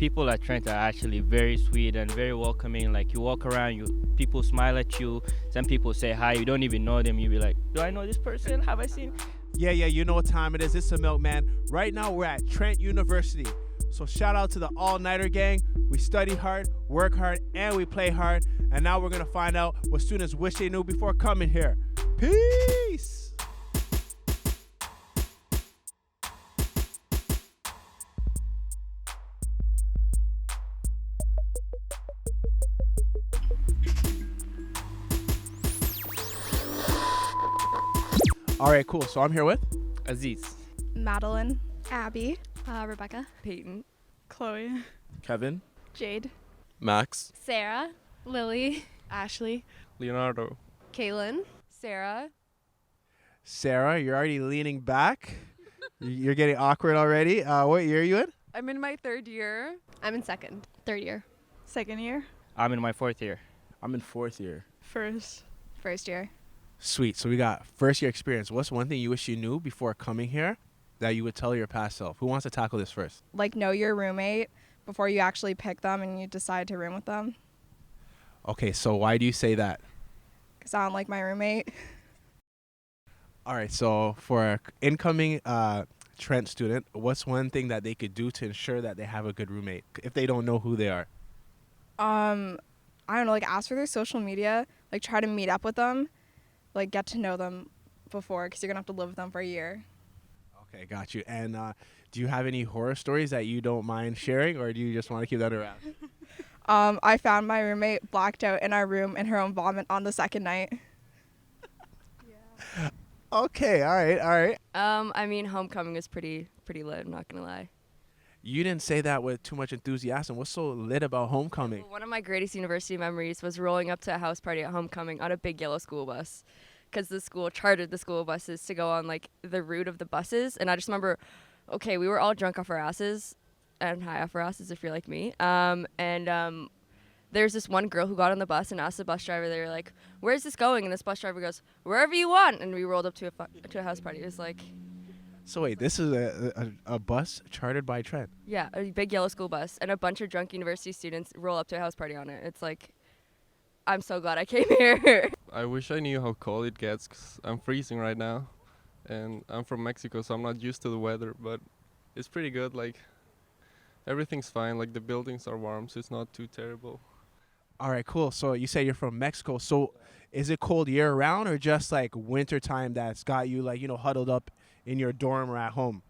people at Trent are actually very sweet and very welcoming. Like you walk around, people smile at you. Some people say hi. You don't even know them. You be like, do I know this person? Have I seen? Yeah, you know what time it is. It's the Milkman. Right now we're at Trent University. So shout out to the all-nighter gang. We study hard, work hard, and we play hard. And now we're going to find out what students wish they knew before coming here. Peace! All right, cool. So I'm here with Aziz. Madeline, Abby, Rebecca, Peyton, Chloe, Kevin, Jade, Max, Sarah, Lily, Ashley, Leonardo. Kaylin, Sarah. Sarah. You're already leaning back. You're getting awkward already. What year are you in? I'm in my third year. I'm in second. Third year. Second year. I'm in my 4th year. I'm in 4th year. First. First year. Sweet. So we got first year experience. What's one thing you wish you knew before coming here that you would tell your past self? Who wants to tackle this first? Like, know your roommate before you actually pick them and you decide to room with them. Okay, so why do you say that? Because I don't like my roommate. All right, so for an incoming Trent student, what's one thing that they could do to ensure that they have a good roommate if they don't know who they are? I don't know, like, ask for their social media. Like, try to meet up with them. Like, get to know them before, because you're going to have to live with them for a year. Okay, got you. And do you have any horror stories that you don't mind sharing, or do you just want to keep that around? I found my roommate blacked out in our room in her own vomit on the second night. Okay, all right. I mean, homecoming was pretty lit, I'm not gonna lie. You didn't say that with too much enthusiasm. What's so lit about homecoming? Well, one of my greatest university memories was rolling up to a house party at homecoming on a big yellow school bus, because the school chartered the school buses to go on like the route of the buses. And I just remember, okay, we were all drunk off our asses and high off our asses if you're like me. There's this one girl who got on the bus and asked the bus driver, they were like, where's this going? And this bus driver goes, wherever you want. And we rolled up to a house party. It was like, So wait, this is a bus chartered by Trent. yeah, a big yellow school bus, and a bunch of drunk university students roll up to a house party on it. It's like, I'm so glad I came here. I wish I knew how cold it gets 'cause I'm freezing right now. And I'm from Mexico, so I'm not used to the weather, but it's pretty good. Like, everything's fine. Like, the buildings are warm, so it's not too terrible. All right, cool. So you say you're from Mexico. So is it cold year round or just like winter time that's got you like, huddled up in your dorm or at home?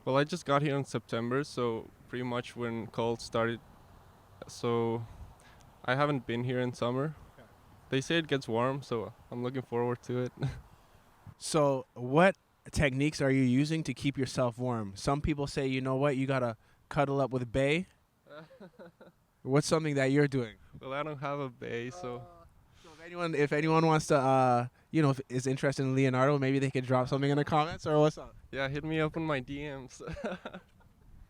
Well, I just got here in September, so pretty much when cold started. So I haven't been here in summer. They say it gets warm, so I'm looking forward to it. So what techniques are you using to keep yourself warm? Some people say, you know what, you got to cuddle up with Bae. What's something that you're doing? Well, I don't have a bay, so... So if anyone wants to, if is interested in Leonardo, maybe they could drop something in the comments, or what's up? Yeah, hit me up on my DMs.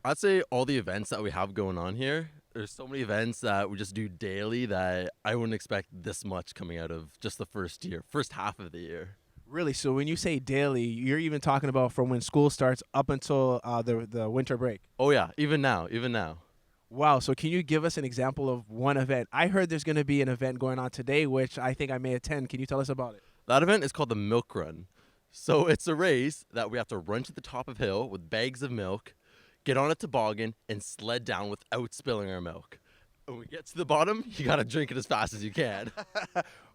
I'd say all the events that we have going on here, there's so many events that we just do daily that I wouldn't expect this much coming out of just the first half of the year. Really? So when you say daily, you're even talking about from when school starts up until the winter break? Oh yeah, even now. Wow. So can you give us an example of one event? I heard there's going to be an event going on today, which I think I may attend. Can you tell us about it? That event is called the Milk Run. So it's a race that we have to run to the top of a hill with bags of milk, get on a toboggan, and sled down without spilling our milk. When we get to the bottom, you got to drink it as fast as you can.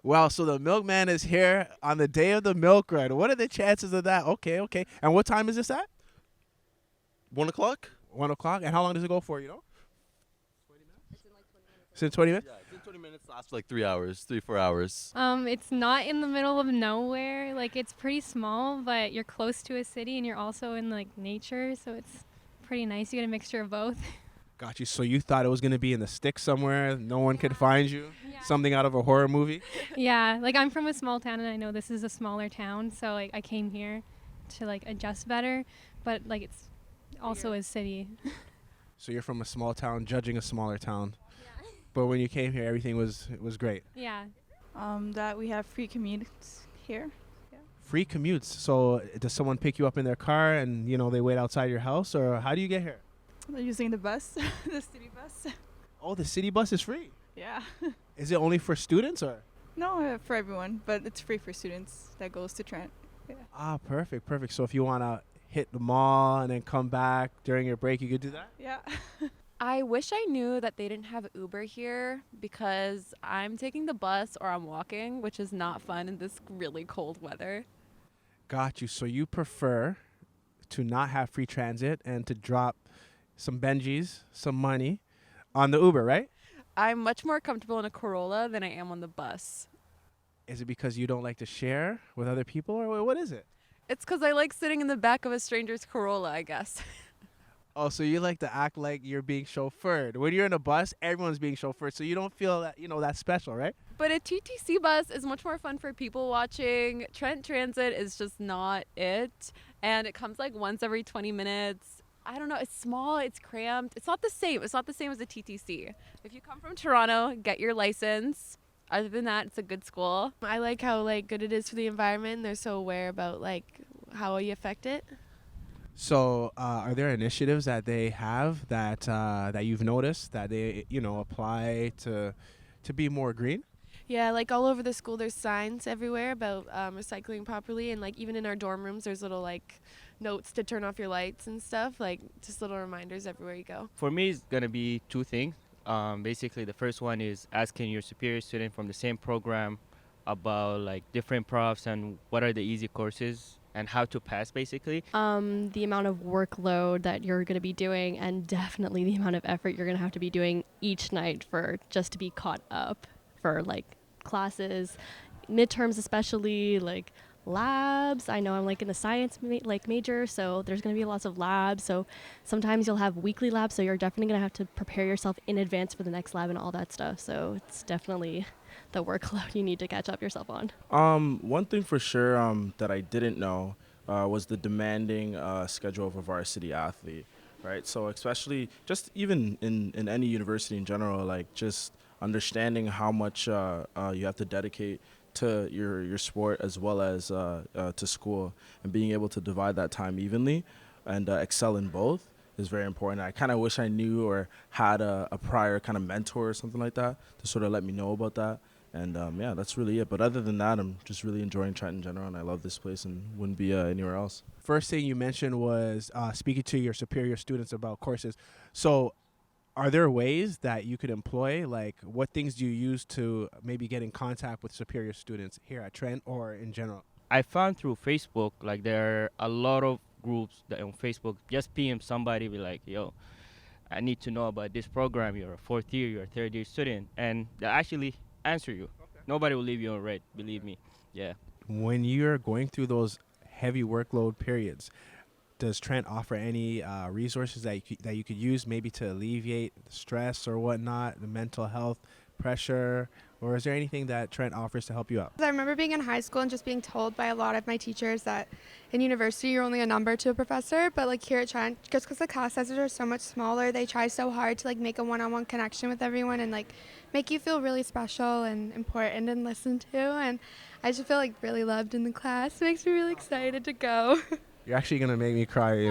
Wow. So the Milkman is here on the day of the Milk Run. What are the chances of that? Okay. And what time is this at? 1 o'clock? 1 o'clock. And how long does it go for, 20 minutes? It's in 20 minutes? Yeah, it's in 20 minutes, lasts for like 3 hours, 3-4 hours. It's not in the middle of nowhere. Like, it's pretty small, but you're close to a city and you're also in like nature, so it's pretty nice. You get a mixture of both. Got you. So you thought it was going to be in the sticks somewhere, no one could find you? Yeah. Something out of a horror movie? Yeah, like I'm from a small town and I know this is a smaller town, so like I came here to like adjust better, but like it's also a city. So you're from a small town judging a smaller town. Yeah. But when you came here, everything was great. Yeah. That we have free commutes here. Yeah. Free commutes. So does someone pick you up in their car and, they wait outside your house, or how do you get here? Using the bus, the city bus. Oh, the city bus is free. Yeah. Is it only for students or? No, for everyone, but it's free for students that goes to Trent. Yeah. Ah, perfect, perfect. So if you want to hit the mall and then come back during your break, you could do that? Yeah. I wish I knew that they didn't have Uber here because I'm taking the bus or I'm walking, which is not fun in this really cold weather. Got you. So you prefer to not have free transit and to drop some Benjis, some money on the Uber, right? I'm much more comfortable in a Corolla than I am on the bus. Is it because you don't like to share with other people, or what is it? It's because I like sitting in the back of a stranger's Corolla, I guess. Oh, so you like to act like you're being chauffeured. When you're in a bus, everyone's being chauffeured, so you don't feel that, that's special, right? But a TTC bus is much more fun for people watching. Trent Transit is just not it. And it comes like once every 20 minutes. I don't know. It's small. It's cramped. It's not the same. It's not the same as a TTC. If you come from Toronto, get your license. Other than that, it's a good school. I like how good it is for the environment. They're so aware about how you affect it. So are there initiatives that they have that that you've noticed that they apply to be more green? Yeah, all over the school, there's signs everywhere about recycling properly, and even in our dorm rooms, there's little notes to turn off your lights and stuff, just little reminders everywhere you go. For me, it's gonna be two things. Basically, the first one is asking your superior student from the same program about different profs and what are the easy courses and how to pass, basically. The amount of workload that you're going to be doing, and definitely the amount of effort you're going to have to be doing each night for just to be caught up for classes, midterms especially, labs. I know I'm in a science major, so there's going to be lots of labs. So sometimes you'll have weekly labs, so you're definitely going to have to prepare yourself in advance for the next lab and all that stuff. So it's definitely the workload you need to catch up yourself on. One thing for sure that I didn't know was the demanding schedule of a varsity athlete, right? So especially just even in any university in general, just understanding how much you have to dedicate to your sport as well as to school, and being able to divide that time evenly and excel in both is very important. I kind of wish I knew or had a prior kind of mentor or something like that to sort of let me know about that. And yeah, that's really it. But other than that, I'm just really enjoying Trent in general, and I love this place and wouldn't be anywhere else. First thing you mentioned was speaking to your superior students about courses. So are there ways that you could employ, what things do you use to maybe get in contact with superior students here at Trent or in general? I found through Facebook, there are a lot of groups that on Facebook, just PM somebody, be like, yo, I need to know about this program. You're a fourth year, you're a third year student. And they actually answer you. Okay. Nobody will leave you on red, believe me. Yeah. When you're going through those heavy workload periods, does Trent offer any resources that you could use maybe to alleviate the stress or whatnot, the mental health pressure, or is there anything that Trent offers to help you out? I remember being in high school and just being told by a lot of my teachers that in university you're only a number to a professor, but here at Trent, just because the class sizes are so much smaller, they try so hard to make a one-on-one connection with everyone and make you feel really special and important and listened to, and I just feel really loved in the class. It makes me really excited to go. You're actually gonna make me cry,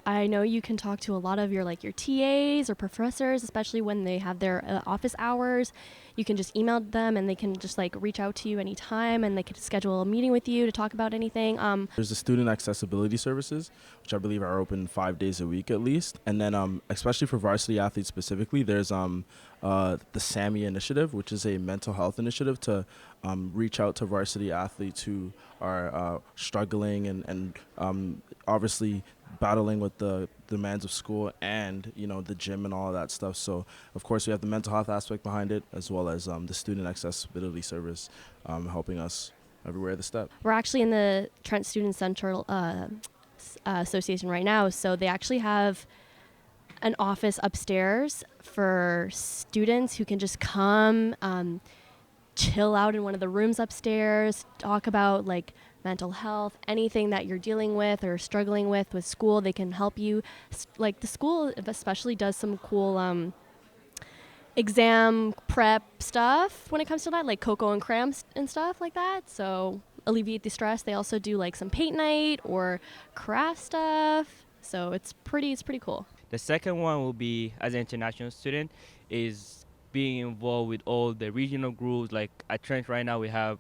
I know you can talk to a lot of your TAs or professors, especially when they have their office hours. You can just email them and they can just reach out to you anytime, and they can schedule a meeting with you to talk about anything. There's the student accessibility services, which I believe are open 5 days a week at least. And then especially for varsity athletes specifically, there's the SAMI initiative, which is a mental health initiative to reach out to varsity athletes who are struggling and obviously battling with the demands of school and the gym and all of that stuff. So of course we have the mental health aspect behind it, as well as the student accessibility service helping us everywhere the step. We're actually in the Trent Student Central Association right now, so they actually have an office upstairs for students who can just come chill out in one of the rooms upstairs, talk about mental health, anything that you're dealing with or struggling with school. They can help you. The school especially does some cool exam prep stuff when it comes to that, cocoa and crayons and stuff like that. So alleviate the stress. They also do some paint night or craft stuff. So it's pretty cool. The second one will be, as an international student, is being involved with all the regional groups. Like at Trent right now, we have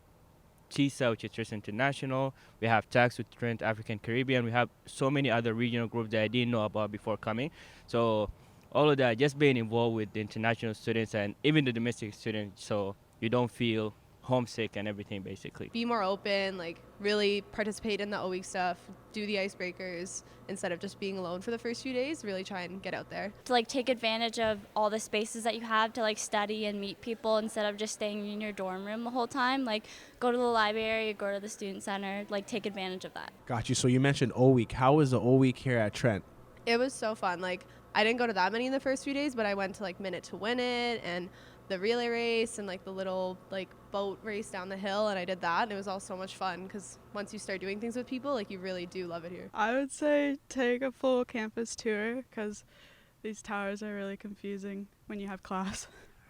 TISA, which is Trent International. We have TAX with Trent African Caribbean. We have so many other regional groups that I didn't know about before coming. So all of that, just being involved with the international students and even the domestic students, so you don't feel homesick and everything, basically. Be more open, like really participate in the O-Week stuff, do the icebreakers instead of just being alone for the first few days. Really try and get out there. To like take advantage of all the spaces that you have to like study and meet people instead of just staying in your dorm room the whole time. Like go to the library, go to the student center, like take advantage of that. Got you. So you mentioned O-Week. How was the O-Week here at Trent? It was so fun. Like I didn't go to that many in the first few days, but I went to like Minute to Win It and the relay race and like the little like boat race down the hill, and I did that, and it was all so much fun because once you start doing things with people, like you really do love it here. I would say take a full campus tour because these towers are really confusing when you have class.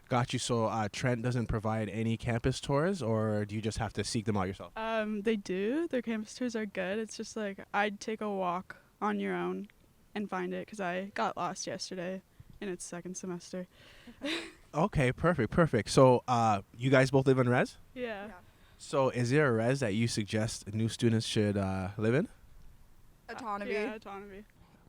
Got you. So Trent doesn't provide any campus tours, or do you just have to seek them out yourself? They do. Their campus tours are good. It's just like I'd take a walk on your own and find it because I got lost yesterday in its second semester. Okay, perfect. So you guys both live in res? Yeah. So is there a res that you suggest new students should live in? Autonomy. Yeah, autonomy.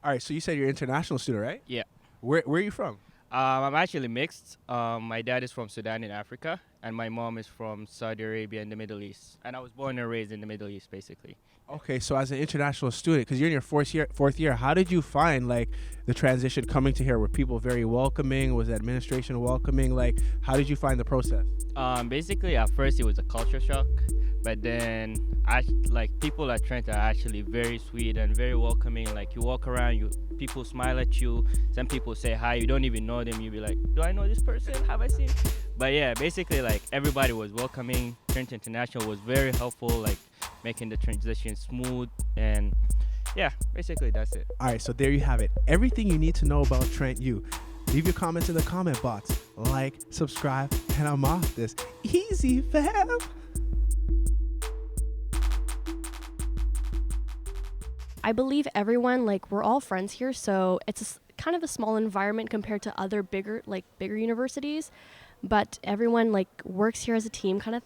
All right, so you said you're an international student, right? Yeah. Where are you from? I'm actually mixed. My dad is from Sudan in Africa, and my mom is from Saudi Arabia in the Middle East. And I was born and raised in the Middle East, basically. Okay, so as an international student, because you're in your fourth year, how did you find like the transition coming to here? Were people very welcoming? Was the administration welcoming? Like, how did you find the process? Basically, at first it was a culture shock, but then like people at Trent are actually very sweet and very welcoming. Like you walk around, people smile at you. Some people say hi. You don't even know them. You be like, do I know this person? Have I seen? But yeah, basically like everybody was welcoming. Trent International was very helpful, like making the transition smooth, and yeah, basically that's it. All right, so there you have it. Everything you need to know about Trent U. Leave your comments in the comment box. Like, subscribe, and I'm off this. Easy, fam. I believe everyone, like, we're all friends here, so it's kind of a small environment compared to other bigger universities, but everyone, like, works here as a team kind of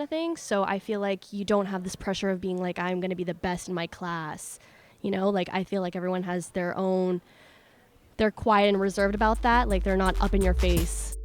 thing. So I feel like you don't have this pressure of being like, I'm going to be the best in my class. You know, like, I feel like everyone has their own, they're quiet and reserved about that. Like, they're not up in your face.